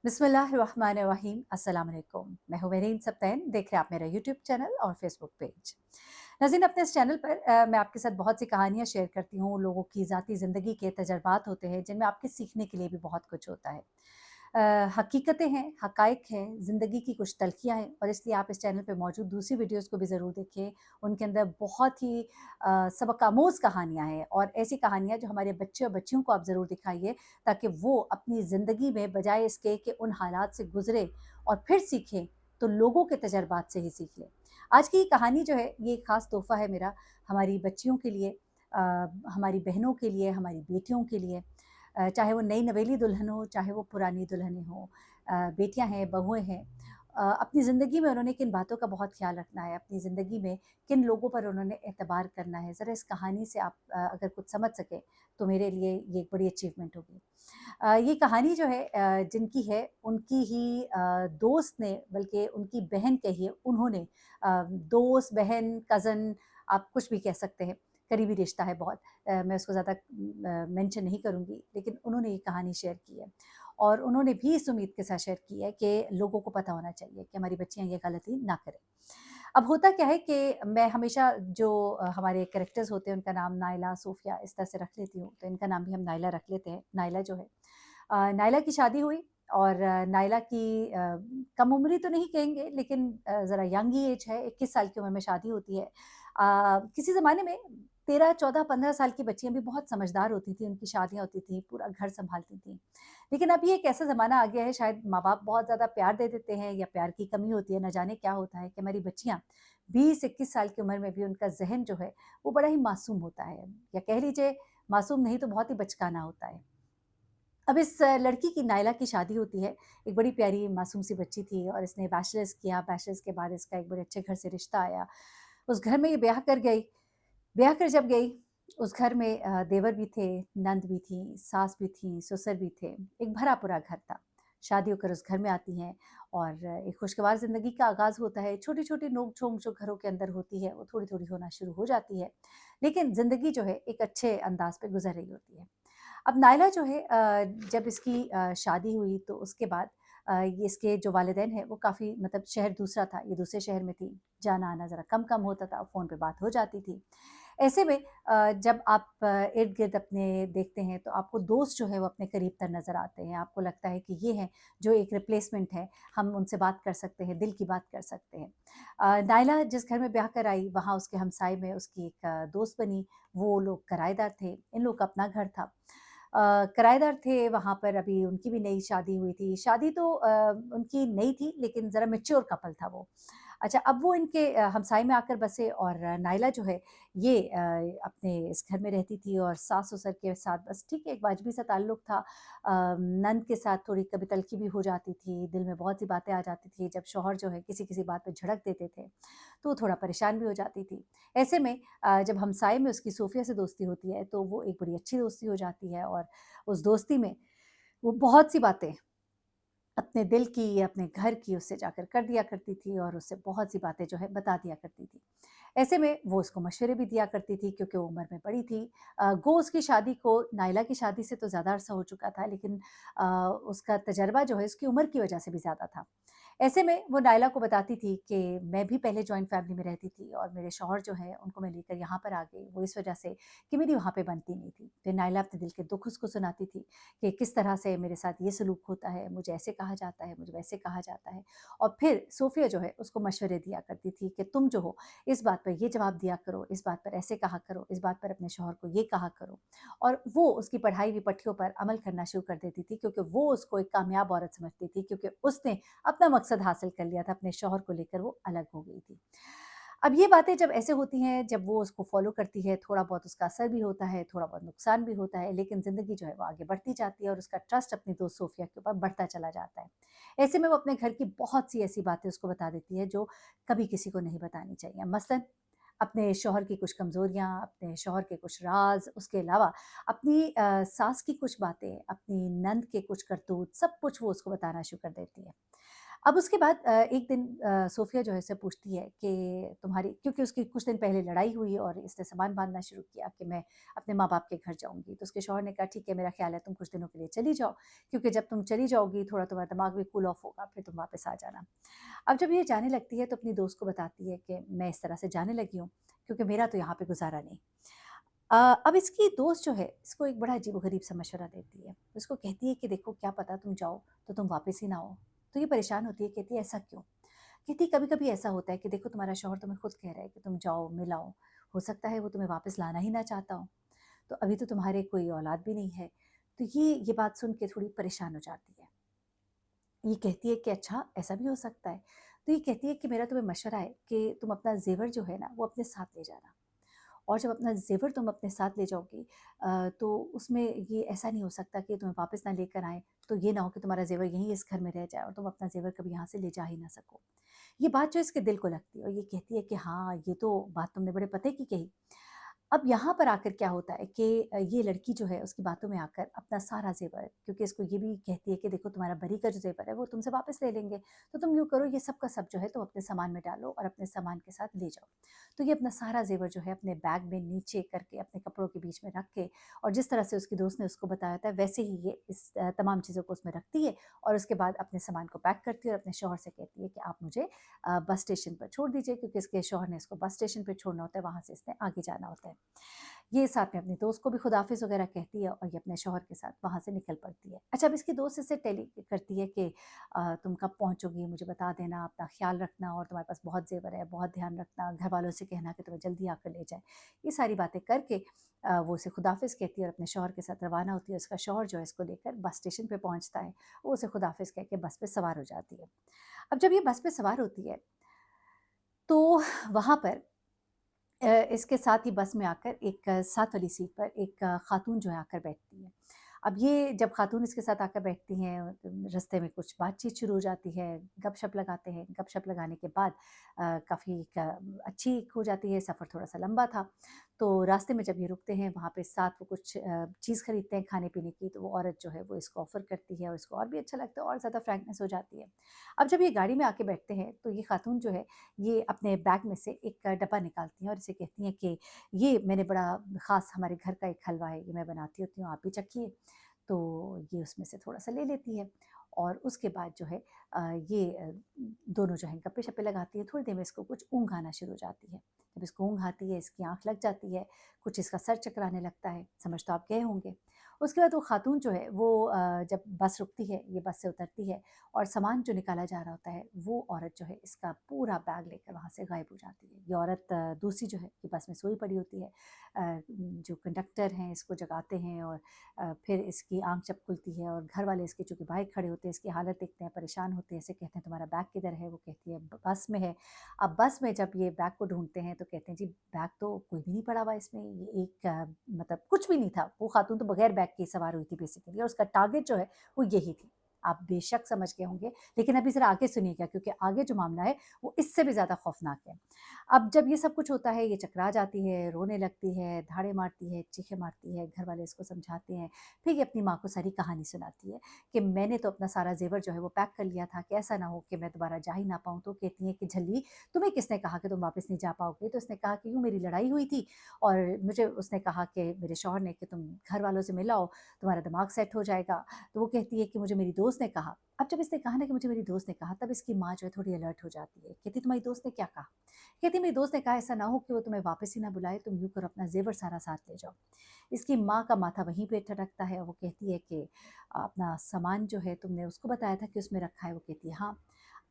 बिस्मिल्लाहिर्रहमानिर्रहीम अस्सलाम वालेकुम। मैं हूँ मेरीन सब्तैन, देख रहे हैं आप मेरा यूट्यूब चैनल और फेसबुक पेज। नाज़रीन, अपने इस चैनल पर मैं आपके साथ बहुत सी कहानियाँ शेयर करती हूँ, लोगों की ज़ाती ज़िंदगी के तजर्बात होते हैं जिनमें आपके सीखने के लिए भी बहुत कुछ होता है। हकीकतें हैं, हक़ाइक़ हैं, ज़िंदगी की कुछ तल्ख़ियाँ हैं और इसलिए आप इस चैनल पे मौजूद दूसरी वीडियोज़ को भी ज़रूर देखें। उनके अंदर बहुत ही सबक आमोज़ कहानियाँ हैं और ऐसी कहानियाँ जो हमारे बच्चे और बच्चियों को आप ज़रूर दिखाइए ताकि वो अपनी ज़िंदगी में बजाय इसके कि उन हालात से गुज़रे और फिर सीखें, तो लोगों के तजर्बात से ही सीख लें। आज की कहानी जो है, ये एक ख़ास तोहफ़ा है मेरा हमारी बच्चियों के लिए, हमारी बहनों के लिए, हमारी बेटियों के लिए। चाहे वो नई नवेली दुल्हन हो, चाहे वो पुरानी दुल्हनें हों, बेटियाँ हैं, बहुएँ हैं। अपनी ज़िंदगी में उन्होंने किन बातों का बहुत ख़्याल रखना है, अपनी ज़िंदगी में किन लोगों पर उन्होंने एतबार करना है, ज़रा इस कहानी से आप अगर कुछ समझ सकें, तो मेरे लिए ये एक बड़ी अचीवमेंट होगी। ये कहानी जो है जिनकी है, उनकी ही दोस्त ने, बल्कि उनकी बहन कहिए, उन्होंने दोस्त, बहन, कज़न, आप कुछ भी कह सकते हैं, करीबी रिश्ता है बहुत। मैं उसको ज़्यादा मेंशन नहीं करूँगी, लेकिन उन्होंने ये कहानी शेयर की है और उन्होंने भी इस उम्मीद के साथ शेयर की है कि लोगों को पता होना चाहिए कि हमारी बच्चियाँ ये गलती ना करें। अब होता क्या है कि मैं हमेशा जो हमारे कैरेक्टर्स होते हैं, उनका नाम नायला, सूफिया इस तरह से रख लेती हूँ, तो इनका नाम भी हम नायला रख लेते हैं। नायला जो है, नायला की शादी हुई और नायला की कम उम्री तो नहीं कहेंगे, लेकिन ज़रा यंग ही एज है, 21 साल की उम्र में शादी होती है। किसी ज़माने में 13, 14, 15 साल की बच्चियाँ भी बहुत समझदार होती थीं, उनकी शादियाँ होती थीं, पूरा घर सँभालती थीं। लेकिन अब ये एक ऐसा ज़माना आ गया है, शायद माँ-बाप बहुत ज़्यादा प्यार दे देते हैं या प्यार की कमी होती है, ना जाने क्या होता है कि हमारी बच्चियाँ 20-21 साल की उम्र में भी उनका ज़हन जो है, वो बड़ा ही मासूम होता है, या कह लीजिए मासूम नहीं तो बहुत ही बचकाना होता है। अब इस लड़की की, नायला की शादी होती है। एक बड़ी प्यारी मासूम सी बच्ची थी और इसने बैचलर्स किया, बैचलर्स के बाद इसका एक बड़े अच्छे घर से रिश्ता आया। उस घर में ये ब्याह कर गई। ब्याह कर जब गई, उस घर में देवर भी थे, नंद भी थी, सास भी थी, ससुर भी थे। एक भरा-पूरा घर था। शादी होकर उस घर में आती हैं और एक खुशगवार ज़िंदगी का आगाज़ होता है। छोटी-छोटी नोक-झोंक जो घरों के अंदर होती है, वो थोड़ी-थोड़ी होना शुरू हो जाती है। लेकिन ज़िंदगी जो है, एक अच्छे अंदाज़ पे गुज़र रही होती है। अब नायला जो है, जब इसकी शादी हुई तो उसके बाद ये इसके जो वालिदैन हैं वो काफ़ी, मतलब शहर दूसरा था, ये दूसरे शहर में थी, जाना-आना ज़रा कम-कम होता था, फ़ोन पे बात हो जाती थी। ऐसे में जब आप इर्द-गिर्द अपने देखते हैं तो आपको दोस्त जो है वो अपने करीब तर नज़र आते हैं, आपको लगता है कि ये हैं जो एक रिप्लेसमेंट है, हम उनसे बात कर सकते हैं, दिल की बात कर सकते हैं। नायला जिस घर में ब्याह कर आई, वहाँ उसके हमसाए में उसकी एक दोस्त बनी, वो लोग किराएदार थे, इन लोग का अपना घर था। किराएदार थे वहाँ पर, अभी उनकी भी नई शादी हुई थी। शादी तो उनकी नई थी, लेकिन ज़रा मैच्योर कपल था वो। अच्छा, अब वो इनके हमसाए में आकर बसे और नायला जो है ये अपने इस घर में रहती थी और सास-ससुर के साथ बस ठीक है, एक वाजबी-सा ताल्लुक था। नंद के साथ थोड़ी कभी तल्ख़ी भी हो जाती थी, दिल में बहुत सी बातें आ जाती थी। जब शौहर जो है किसी-किसी बात पे झड़क देते थे, तो वो थोड़ा परेशान भी हो जाती थी। ऐसे में जब हमसाए में उसकी सूफिया से दोस्ती होती है, तो वो एक बड़ी अच्छी दोस्ती हो जाती है और उस दोस्ती में वो बहुत सी बातें अपने दिल की, अपने घर की उससे जाकर कर दिया करती थी और उससे बहुत सी बातें जो है बता दिया करती थी। ऐसे में वो उसको मशवरे भी दिया करती थी क्योंकि वो उम्र में बड़ी थी। गो उसकी शादी को, नायला की शादी से तो ज़्यादा अरसा हो चुका था, लेकिन उसका तजर्बा जो है उसकी उम्र की वजह से भी ज़्यादा था। ऐसे में वो नायला को बताती थी कि मैं भी पहले जॉइंट फैमिली में रहती थी और मेरे शौहर जो हैं उनको मैं लेकर यहाँ पर आ गई, वो इस वजह से कि मेरी वहाँ पे बनती नहीं थी। फिर नायला अपने दिल के दुःख उसको सुनाती थी कि किस तरह से मेरे साथ ये सलूक होता है, मुझे ऐसे कहा जाता है, मुझे वैसे कहा जाता है। और फिर सूफिया जो है उसको मशवरे दिया करती थी कि तुम जो हो, इस बात पर ये जवाब दिया करो, इस बात पर ऐसे कहा करो, इस बात पर अपने शौहर को ये कहा करो। और वो उसकी पढ़ाई हुई पट्टियों पर अमल करना शुरू कर देती थी क्योंकि वो उसको एक कामयाब औरत समझती थी, क्योंकि उसने अपना मकसद हासिल कर लिया था, अपने शौहर को लेकर वो अलग हो गई थी। अब ये बातें जब ऐसे होती हैं, जब वो उसको फ़ॉलो करती है, थोड़ा बहुत उसका असर भी होता है, थोड़ा बहुत नुकसान भी होता है, लेकिन ज़िंदगी जो है वो आगे बढ़ती जाती है और उसका ट्रस्ट अपनी दोस्त सोफ़िया के ऊपर बढ़ता चला जाता है। ऐसे में वो अपने घर की बहुत सी ऐसी बातें उसको बता देती है जो कभी किसी को नहीं बतानी चाहिए। मसलन अपने शौहर की कुछ कमज़ोरियाँ, अपने शौहर के कुछ राज़, उसके अलावा अपनी सास की कुछ बातें, अपनी नंद के कुछ करतूत, सब कुछ वो उसको बताना शुरू कर देती है। अब उसके बाद एक दिन सोफ़िया जो है उससे पूछती है कि तुम्हारी, क्योंकि उसकी कुछ दिन पहले लड़ाई हुई और इसने सामान बाँधना शुरू किया कि मैं अपने माँ-बाप के घर जाऊँगी। तो उसके शौहर ने कहा ठीक है, मेरा ख़्याल है तुम कुछ दिनों के लिए चली जाओ, क्योंकि जब तुम चली जाओगी थोड़ा तुम्हारा दिमाग भी कूल ऑफ होगा, फिर तुम वापस आ जाना। अब जब ये जाने लगती है तो अपनी दोस्त को बताती है कि मैं इस तरह से जाने लगी हूँ, क्योंकि मेरा तो यहाँ पे गुज़ारा नहीं। अ, अब इसकी दोस्त जो है इसको एक बड़ा अजीब-ओ-गरीब सा मशवरा देती है। उसको कहती है कि देखो क्या पता तुम जाओ तो तुम वापस ही ना आओ। तो ये परेशान होती है, कहती है ऐसा क्यों? कहती है कभी-कभी ऐसा होता है कि देखो तुम्हारा शौहर तुम्हें खुद कह रहा है कि तुम जाओ, मिल आओ। हो सकता है वो तुम्हें वापस लाना ही ना चाहता हो। तो अभी तो तुम्हारे कोई औलाद भी नहीं है। तो ये बात सुन के थोड़ी परेशान हो जाती है। ये कहती है कि अच्छा ऐसा भी हो सकता है। तो ये कहती है कि मेरा तुम्हें मशवरा है कि तुम अपना ज़ेवर जो है ना वो अपने साथ ले जाना। और जब अपना ज़ेवर तुम अपने साथ ले जाओगी तो उसमें ये ऐसा नहीं हो सकता कि तुम्हें वापस ना लेकर आएँ, तो ये ना हो कि तुम्हारा ज़ेवर यहीं इस घर में रह जाए और तुम अपना ज़ेवर कभी यहाँ से ले जा ही ना सको। ये बात जो इसके दिल को लगती है और ये कहती है कि हाँ, ये तो बात तुमने बड़े पते की कही। अब यहाँ पर आकर क्या होता है कि ये लड़की जो है उसकी बातों में आकर अपना सारा ज़ेवर, क्योंकि इसको ये भी कहती है कि देखो तुम्हारा बरी का जो ज़ेवर है वो तुमसे वापस ले लेंगे, तो तुम यूँ करो ये सब का सब जो है तुम अपने सामान में डालो और अपने सामान के साथ ले जाओ। तो ये अपना सारा ज़ेवर जो है अपने बैग में नीचे करके अपने कपड़ों के बीच में रख के, और जिस तरह से उसकी दोस्त ने उसको बताया था वैसे ही ये इस तमाम चीज़ों को उसमें रखती है और उसके बाद अपने सामान को पैक करती है और अपने शौहर से कहती है कि आप मुझे बस स्टेशन पर छोड़ दीजिए, क्योंकि इसके शौहर ने इसको बस स्टेशन पे छोड़ना होता है, वहाँ से इसने आगे जाना होता है। ये साथ में अपनी दोस्त को भी खुदाफ़िज़ वग़ैरह कहती है और ये अपने शौहर के साथ वहाँ से निकल पड़ती है। अच्छा, अब इसकी दोस्त इससे टेली करती है कि तुम कब पहुँचोगी मुझे बता देना, अपना ख़्याल रखना और तुम्हारे पास बहुत ज़ेवर है, बहुत ध्यान रखना, घरवालों से कहना कि तुम्हें जल्दी आकर ले जाएँ। ये सारी बातें करके वो उसे खुदाफ़िज़ कहती है और अपने शौहर के साथ रवाना होती है। उसका शौहर जो है इसको लेकर बस स्टेशन पे पहुँचता है। वो उसे खुदाफ़िज़ कह के बस पे सवार हो जाती है। अब जब ये बस पे सवार होती है, तो वहाँ पर इसके साथ ही बस में आकर एक साथ वाली सीट पर एक खातून जो है आकर बैठती है। अब ये जब खातून इसके साथ आकर बैठती हैं, रास्ते में कुछ बातचीत शुरू हो जाती है, गपशप लगाते हैं। गपशप लगाने के बाद काफ़ी अच्छी हो जाती है, सफ़र थोड़ा-सा लंबा था। तो रास्ते में जब ये रुकते हैं वहाँ पे साथ वो कुछ चीज़ खरीदते हैं खाने-पीने की, तो वो औरत जो है वो इसको ऑफ़र करती है और इसको और भी अच्छा लगता है और ज़्यादा फ्रैंकनेस हो जाती है। अब जब ये गाड़ी में आके बैठते हैं तो ये खातून जो है ये अपने बैग में से एक डब्बा निकालती हैं और इसे कहती हैं कि ये मैंने बड़ा ख़ास हमारे घर का एक हलवा है, ये मैं बनाती होती हूँ, आप भी चखिए। तो ये उसमें से थोड़ा-सा ले लेती है और उसके बाद जो है ये दोनों जो हैं गप्पे-शप्पे लगाती है। थोड़ी देर में इसको कुछ ऊँघ आना शुरू हो जाती है। जब इसको ऊँघ आती है, इसकी आँख लग जाती है, कुछ इसका सर चकराने लगता है, समझ तो आप गए होंगे। उसके बाद वो खातून जो है वो जब बस रुकती है, ये बस से उतरती है और सामान जो निकाला जा रहा होता है, वो औरत जो है इसका पूरा बैग लेकर वहाँ से गायब हो जाती है। ये औरत दूसरी जो है ये बस में सोई पड़ी होती है। जो कंडक्टर हैं इसको जगाते हैं और फिर इसकी आँख जब खुलती है और घर वाले इसके चूँकि बाहर खड़े होते हैं, इसकी हालत देखते हैं, परेशान होते हैं, इससे कहते हैं तुम्हारा बैग किधर है? वो कहती है बस में है। अब बस में जब ये बैग को ढूँढते हैं तो कहते हैं जी बैग तो कोई भी नहीं पड़ा हुआ इसमें, ये एक मतलब कुछ भी नहीं था। वो खातून तो बगैर बैग के ही सवार हुई थी बेसिकली और उसका टारगेट जो है वो यही थी। आप बेशक समझ गए होंगे, लेकिन अभी ज़रा आगे सुनिएगा क्योंकि आगे जो मामला है वो इससे भी ज़्यादा खौफ़नाक है। अब जब ये सब कुछ होता है, ये चकरा जाती है, रोने लगती है, धाड़े मारती है, चीखें मारती है, घरवाले इसको समझाते हैं। फिर ये अपनी माँ को सारी कहानी सुनाती है कि मैंने तो अपना सारा ज़ेवर जो है वो पैक कर लिया था कि ऐसा ना हो कि मैं दोबारा जा ही ना पाऊँ। तो कहती हैं कि झल्ली तुम्हें किसने कहा कि तुम वापस नहीं जा पाओगे? तो उसने कहा कि यूँ मेरी लड़ाई हुई थी और मुझे उसने कहा कि मेरे शौहर ने कि तुम घर वालों से मिल आओ, तुम्हारा दिमाग सेट हो जाएगा। तो वो कहती है कि मुझे मेरी दोस्त ने कहा। अब जब इसने कहा ना कि मुझे मेरी दोस्त ने कहा, तब इसकी माँ जो है थोड़ी अलर्ट हो जाती है। कहती तुम्हारी दोस्त ने क्या कहा? कहती मेरी दोस्त ने कहा ऐसा ना हो कि वो तुम्हें वापस ही ना बुलाए, तुम यूँ करो अपना ज़ेवर सारा साथ ले जाओ। इसकी माँ का माथा वहीं पे ठनकता है और वो कहती है कि अपना सामान जो है तुमने उसको बताया था कि उसमें रखा है? वो कहती है हाँ।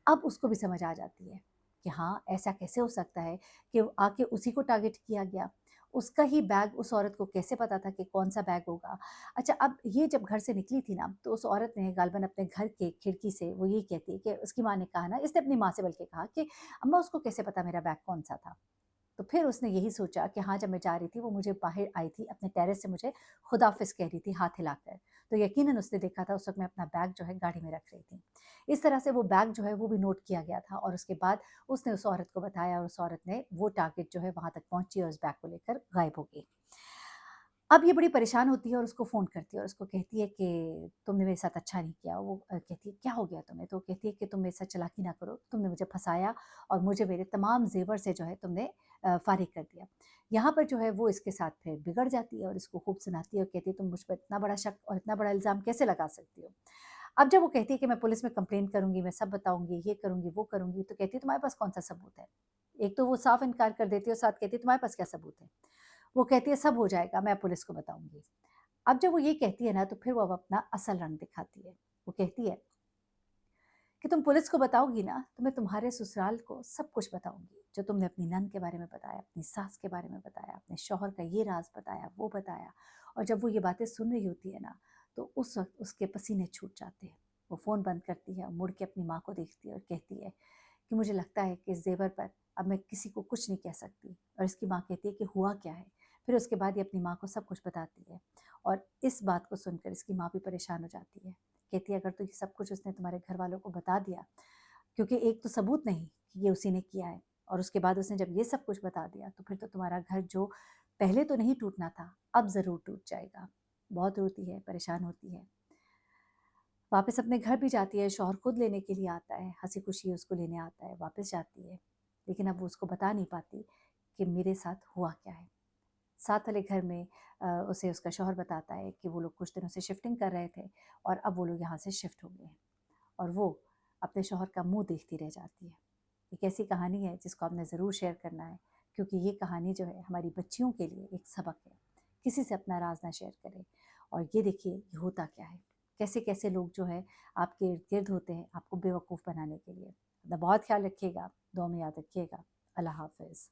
अब उसको भी समझ आ जाती है कि हाँ, ऐसा कैसे हो सकता है कि आके उसी को टारगेट किया गया। उसका ही बैग उस औरत को कैसे पता था कि कौन-सा बैग होगा। अच्छा, अब ये जब घर से निकली थी ना, तो उस औरत ने गालबन अपने घर के खिड़की से वो ये कहती है कि उसकी माँ ने कहा ना, इसने अपनी माँ से बल्कि कहा कि अम्मा उसको कैसे पता मेरा बैग कौन-सा था? तो फिर उसने यही सोचा कि हाँ, जब मैं जा रही थी वो मुझे बाहर आई थी, अपने टेरेस से मुझे खुदाफ़िज़ कह रही थी हाथ हिलाकर। तो यकीनन उसने देखा था उस वक़्त मैं अपना बैग जो है गाड़ी में रख रही थी। इस तरह से वो बैग जो है वो भी नोट किया गया था और उसके बाद उसने उस औरत को बताया और उस औरत ने वो टारगेट जो है वहाँ तक पहुँची और उस बैग को लेकर गायब हो गई। अब ये बड़ी परेशान होती है और उसको फ़ोन करती है और उसको कहती है कि तुमने मेरे साथ अच्छा नहीं किया। वो कहती है क्या हो गया तुम्हें? तो वो कहती है कि तुम मेरे साथ चालाकी ना करो, तुमने मुझे फँसाया और मुझे मेरे तमाम ज़ेवर से जो है तुमने फ़ारिग कर दिया। यहाँ पर जो है वो इसके साथ फिर बिगड़ जाती है और इसको खूब सुनाती है और कहती है तुम मुझ पर इतना बड़ा शक और इतना बड़ा इल्ज़ाम कैसे लगा सकती हो? अब जब वो कहती है कि मैं पुलिस में कंप्लेंट करूँगी, मैं सब बताऊँगी, ये करूँगी, वो करूँगी, तो कहती है तुम्हारे पास कौन-सा सबूत है? एक तो वो साफ इनकार कर देती है और साथ कहती है तुम्हारे पास क्या सबूत है? वो कहती है सब हो जाएगा, मैं पुलिस को बताऊँगी। अब जब वो ये कहती है ना तो फिर वो अब अपना असल रंग दिखाती है। वो कहती है कि तुम पुलिस को बताओगी ना तो मैं तुम्हारे ससुराल को सब कुछ बताऊँगी। जो तुमने अपनी नंद के बारे में बताया, अपनी सास के बारे में बताया, अपने शौहर का ये राज़ बताया, वो बताया। और जब वो ये बातें सुन रही होती है ना तो उस वक़्त उसके पसीने छूट जाते हैं। वो फ़ोन बंद करती है और मुड़ के अपनी माँ को देखती है और कहती है कि मुझे लगता है कि इस ज़ेवर पर अब मैं किसी को कुछ नहीं कह सकती। और इसकी माँ कहती है कि हुआ क्या है? फिर उसके बाद ये अपनी माँ को सब कुछ बताती है और इस बात को सुनकर इसकी माँ भी परेशान हो जाती है। कहती है अगर तो ये सब कुछ उसने तुम्हारे घर वालों को बता दिया, क्योंकि एक तो सबूत नहीं कि ये उसी ने किया है और उसके बाद उसने जब ये सब कुछ बता दिया तो फिर तो तुम्हारा घर जो पहले तो नहीं टूटना था, अब ज़रूर टूट जाएगा। बहुत रोती है, परेशान होती है। वापस अपने घर भी जाती है, शौहर खुद लेने के लिए आता है, हँसी-खुशी उसको लेने आता है, वापस जाती है। लेकिन अब वो उसको बता नहीं पाती कि मेरे साथ हुआ क्या है। साथ वाले घर में उसे उसका शौहर बताता है कि वो लोग कुछ दिनों से शिफ्टिंग कर रहे थे और अब वो लोग यहाँ से शिफ्ट हो गए हैं और वो अपने शौहर का मुँह देखती रह जाती है। एक ऐसी कहानी है जिसको आपने ज़रूर शेयर करना है, क्योंकि ये कहानी जो है हमारी बच्चियों के लिए एक सबक है। किसी से अपना राज़ ना शेयर करें और ये देखिए ये होता क्या है। कैसे-कैसे लोग जो है आपके इर्द-गिर्द होते हैं आपको बेवकूफ़ बनाने के लिए। अपना बहुत ख़्याल रखिएगा, दुआ में याद रखिएगा। अल्लाह हाफ़िज़।